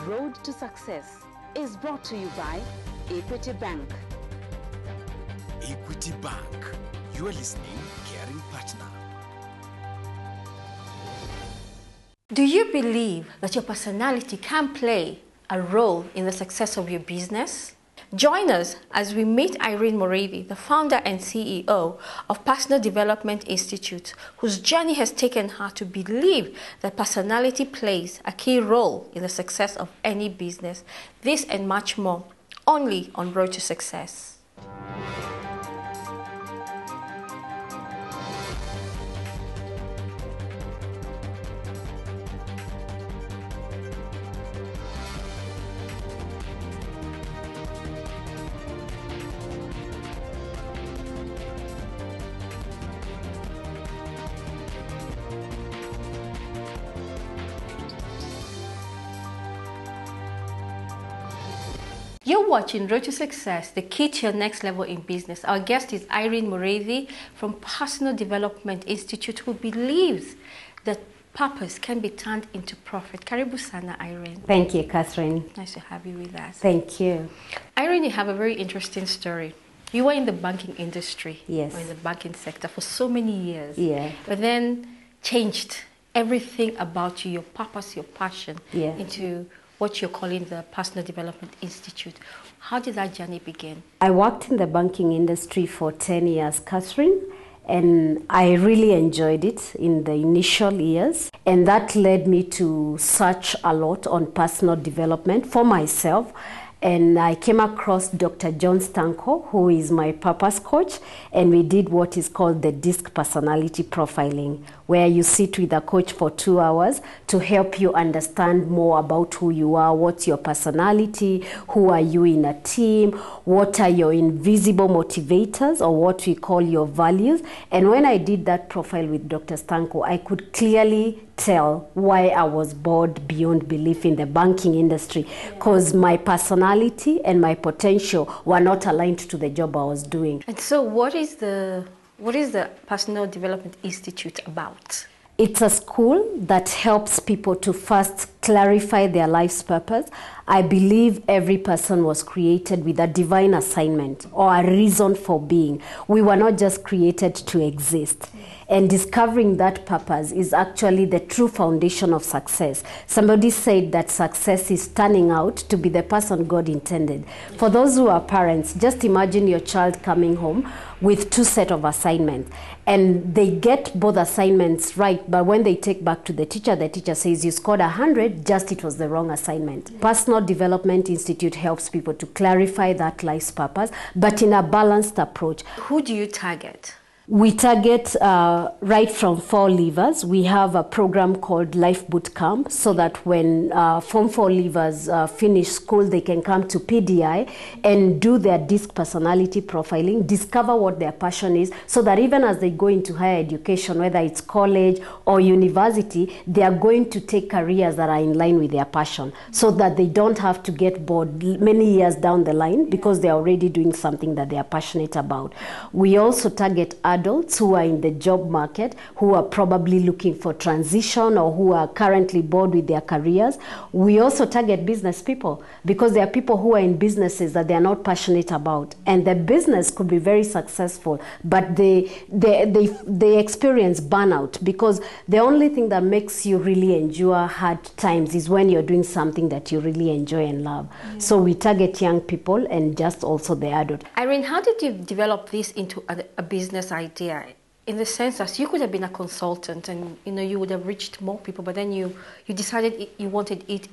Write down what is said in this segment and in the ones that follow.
Road to Success is brought to you by Equity Bank. Equity Bank, you are listening, caring partner. Do you believe that your personality can play a role in the success of your business? Join us as we meet Irene Moravy, the founder and CEO of Personal Development Institute, whose journey has taken her to believe that personality plays a key role in the success of any business. This and much more, only on Road to Success. You're watching Road to Success, the key to your next level in business. Our guest is Irene Moravy from Personal Development Institute, who believes that purpose can be turned into profit. Karibu sana, Irene. Thank you, Catherine. Nice to have you with us. Thank you. Irene, you have a very interesting story. You were in the banking industry, Yes. or in the banking sector for so many years. Yeah. But then changed everything about you, your purpose, your passion, Yeah. into what you're calling the Personal Development Institute. How did that journey begin? I worked in the banking industry for 10 years, Catherine, and I really enjoyed it in the initial years. And that led me to search a lot on personal development for myself. And I came across Dr. John Stanko, who is my purpose coach, and we did what is called the DISC personality profiling, where you sit with a coach for 2 hours to help you understand more about who you are, what's your personality, who are you in a team, what are your invisible motivators, or what we call your values. And when I did that profile with Dr. Stanko, I could clearly tell why I was bored beyond belief in the banking industry, because my personality and my potential were not aligned to the job I was doing. And so what is the Personal Development Institute about? It's a school that helps people to first clarify their life's purpose. I believe every person was created with a divine assignment or a reason for being. We were not just created to exist. And discovering that purpose is actually the true foundation of success. Somebody said that success is turning out to be the person God intended. For those who are parents, just imagine your child coming home with 2 sets of assignments, and they get both assignments right, but when they take back to the teacher says you scored 100, just it was the wrong assignment. Personal Development Institute helps people to clarify that life's purpose, but in a balanced approach. Who do you target? We target right from 4 leavers. We have a program called Life Boot Camp, so that when Form 4 leavers finish school, they can come to PDI and do their DISC personality profiling, discover what their passion is, so that even as they go into higher education, whether it's college or university, they are going to take careers that are in line with their passion, so that they don't have to get bored many years down the line because they're already doing something that they are passionate about. We also target adults who are in the job market, who are probably looking for transition or who are currently bored with their careers. We also target business people, because there are people who are in businesses that they are not passionate about, and the business could be very successful, but they experience burnout, because the only thing that makes you really endure hard times is when you're doing something that you really enjoy and love. Yeah. So we target young people and just also the adult. Irene, how did you develop this into a business idea? In the sense that you could have been a consultant and you would have reached more people, but then you decided you wanted it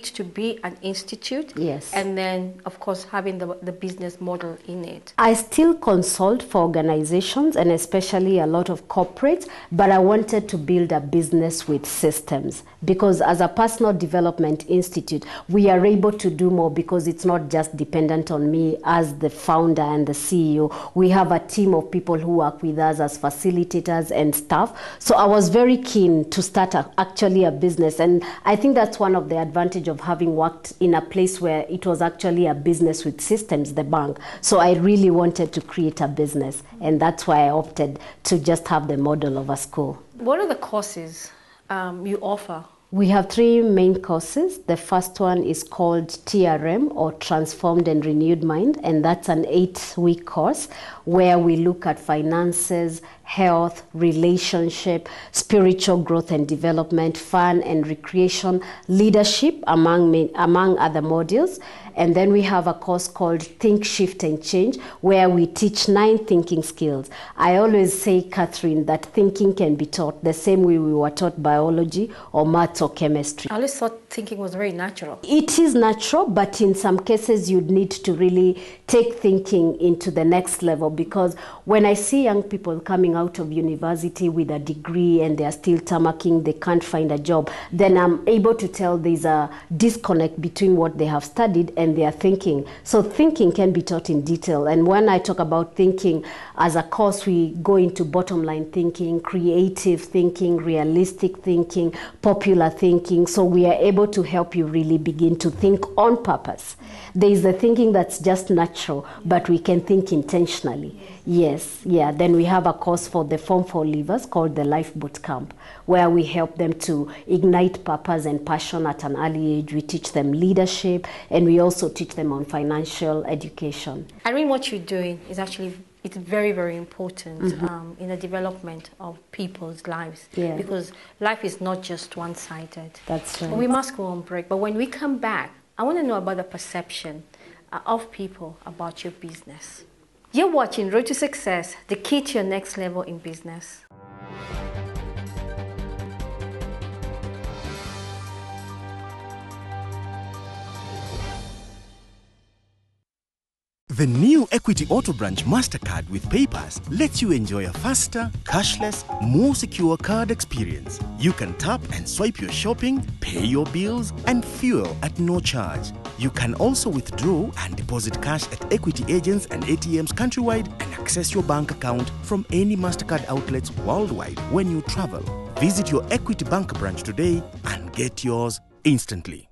to be an institute. Yes. And then, of course, having the business model in it. I still consult for organizations and especially a lot of corporates, but I wanted to build a business with systems, because as a Personal Development Institute, we are able to do more, because it's not just dependent on me as the founder and the CEO. We have a team of people who work with us as facilitators and staff. So I was very keen to start actually a business, and I think that's one of the advantages of having worked in a place where it was actually a business with systems, the bank. So I really wanted to create a business, and that's why I opted to just have the model of a school. What are the courses you offer We have three main courses. The first one is called TRM, or Transformed and Renewed Mind, and that's an 8-week course where we look at finances, health, relationship, spiritual growth and development, fun and recreation, leadership, among other modules. And then we have a course called Think, Shift and Change, where we teach 9 thinking skills. I always say, Catherine, that thinking can be taught the same way we were taught biology or maths or chemistry. I always thought thinking was very natural. It is natural, but in some cases you'd need to really take thinking into the next level, because when I see young people coming out of university with a degree and they're still tamarking, they can't find a job, then I'm able to tell there's a disconnect between what they have studied and their thinking. So thinking can be taught in detail. And when I talk about thinking as a course, we go into bottom line thinking, creative thinking, realistic thinking, popular thinking. So we are able to help you really begin to think on purpose. There is the thinking that's just natural, but we can think intentionally. Yes, yeah. Then we have a course for the Form 4 leavers called the Life Boot Camp, where we help them to ignite purpose and passion at an early age. We teach them leadership, and we also teach them on financial education. Irene, what you're doing is actually, it's very, very important in the development of people's lives. Yeah. Because life is not just one-sided. That's right. We must go on break. But when we come back, I want to know about the perception of people about your business. You're watching Road to Success, the key to your next level in business. The new Equity Auto Branch MasterCard with Papers lets you enjoy a faster, cashless, more secure card experience. You can tap and swipe your shopping, pay your bills, and fuel at no charge. You can also withdraw and deposit cash at equity agents and ATMs countrywide and access your bank account from any MasterCard outlets worldwide when you travel. Visit your Equity Bank branch today and get yours instantly.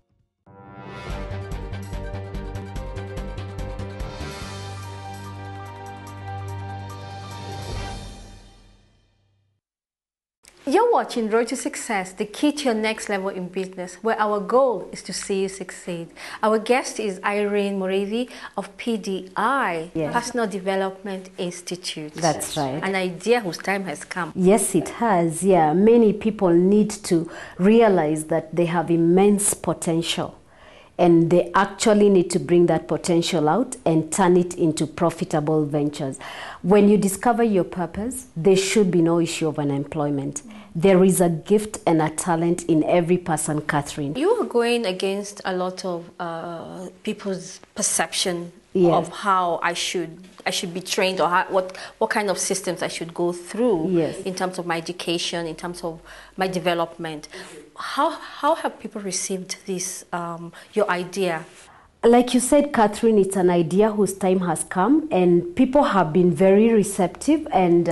You're watching Road to Success, the key to your next level in business, where our goal is to see you succeed. Our guest is Irene Moredi of PDI, Yes. Personal Development Institute. That's right. An idea whose time has come. Yes, it has. Yeah, many people need to realize that they have immense potential, and they actually need to bring that potential out and turn it into profitable ventures. When you discover your purpose, there should be no issue of unemployment. There is a gift and a talent in every person, Catherine. You are going against a lot of people's perception Yes. of how I should be trained, or what kind of systems I should go through. Yes. In terms of my education, in terms of my development. How have people received this, your idea? Like you said, Catherine, it's an idea whose time has come, and people have been very receptive, and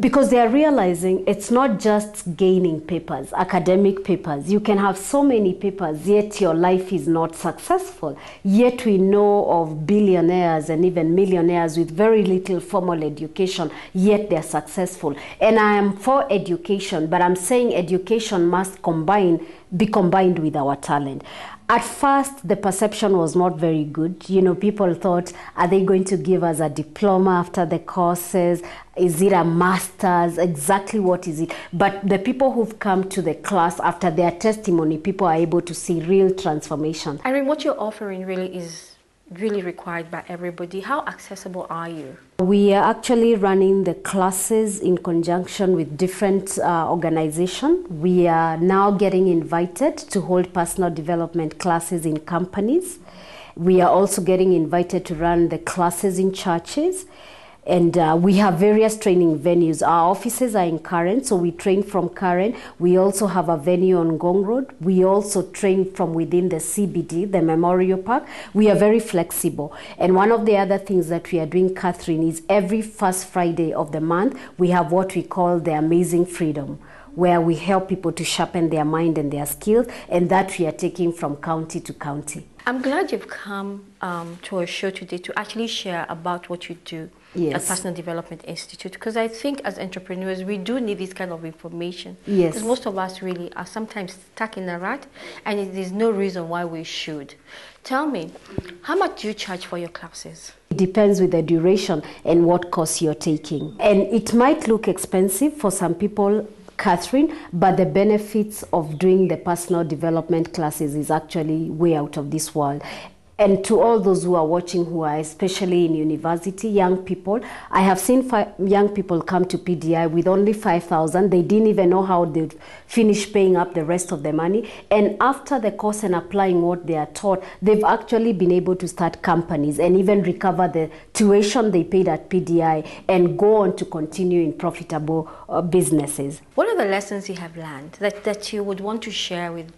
because they are realizing it's not just gaining papers, academic papers. You can have so many papers, yet your life is not successful. Yet we know of billionaires and even millionaires with very little formal education, yet they're successful. And I am for education, but I'm saying education must be combined with our talent. At first, the perception was not very good. You know, people thought, are they going to give us a diploma after the courses? Is it a master's? Exactly what is it? But the people who've come to the class, after their testimony, people are able to see real transformation. Irene, what you're offering really is really required by everybody. How accessible are you? We are actually running the classes in conjunction with different organizations. We are now getting invited to hold personal development classes in companies. We are also getting invited to run the classes in churches. And we have various training venues. Our offices are in Karen, so we train from Karen. We also have a venue on Ngong Road. We also train from within the CBD, the Memorial Park. We are very flexible. And one of the other things that we are doing, Catherine, is every first Friday of the month, we have what we call the Amazing Freedom, where we help people to sharpen their mind and their skills, and that we are taking from county to county. I'm glad you've come to our show today to actually share about what you do at Personal Development Institute, because I think as entrepreneurs, we do need this kind of information. Yes. Because most of us really are sometimes stuck in a rut, and there's no reason why we should. Tell me, how much do you charge for your classes? It depends with the duration and what course you're taking. And it might look expensive for some people, Catherine, but the benefits of doing the personal development classes is actually way out of this world. And to all those who are watching, who are especially in university, young people, I have seen young people come to PDI with only 5,000. They didn't even know how they'd finish paying up the rest of the money. And after the course and applying what they are taught, they've actually been able to start companies and even recover the tuition they paid at PDI and go on to continue in profitable businesses. What are the lessons you have learned that you would want to share with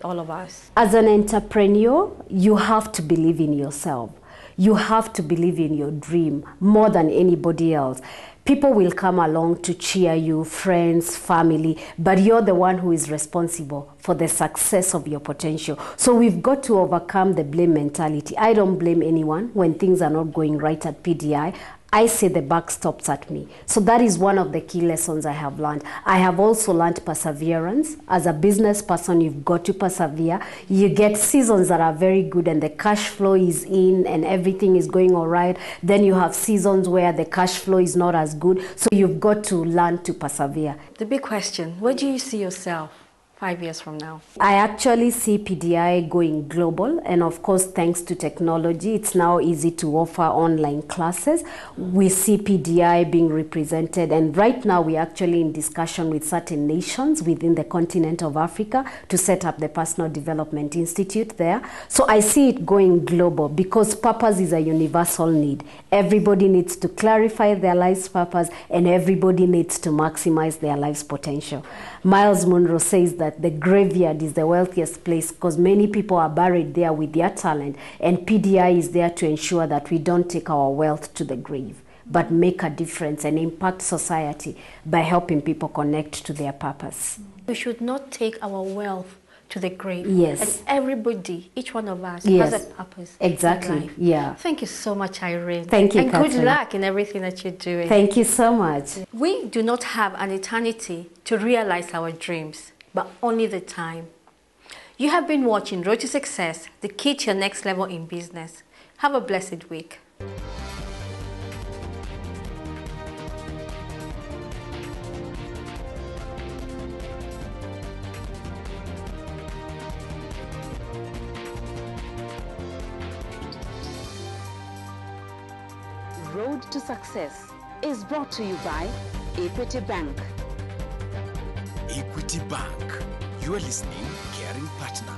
all of us? As an entrepreneur, you have to believe in yourself. You have to believe in your dream more than anybody else. People will come along to cheer you, friends, family, but you're the one who is responsible for the success of your potential. So we've got to overcome the blame mentality. I don't blame anyone when things are not going right at PDI. I say the buck stops at me. So that is one of the key lessons I have learned. I have also learned perseverance. As a business person, you've got to persevere. You get seasons that are very good and the cash flow is in and everything is going all right. Then you have seasons where the cash flow is not as good. So you've got to learn to persevere. The big question, where do you see yourself 5 years from now? I actually see PDI going global, and of course, thanks to technology, it's now easy to offer online classes. We see PDI being represented, and right now we're actually in discussion with certain nations within the continent of Africa to set up the Personal Development Institute there. So I see it going global because purpose is a universal need. Everybody needs to clarify their life's purpose, and everybody needs to maximize their life's potential. Miles Monroe says that the graveyard is the wealthiest place because many people are buried there with their talent, and PDI is there to ensure that we don't take our wealth to the grave, but make a difference and impact society by helping people connect to their purpose. We should not take our wealth to the grave. Yes. And everybody, each one of us, Yes. has a purpose. Exactly. In life. Yeah. Thank you so much, Irene. Thank you, and Catherine. good luck in everything that you're doing. Thank you so much. We do not have an eternity to realize our dreams, but only the time. You have been watching Road to Success, the key to your next level in business. Have a blessed week. Road to Success is brought to you by Equity Bank. Equity Bank. You are listening, caring partner.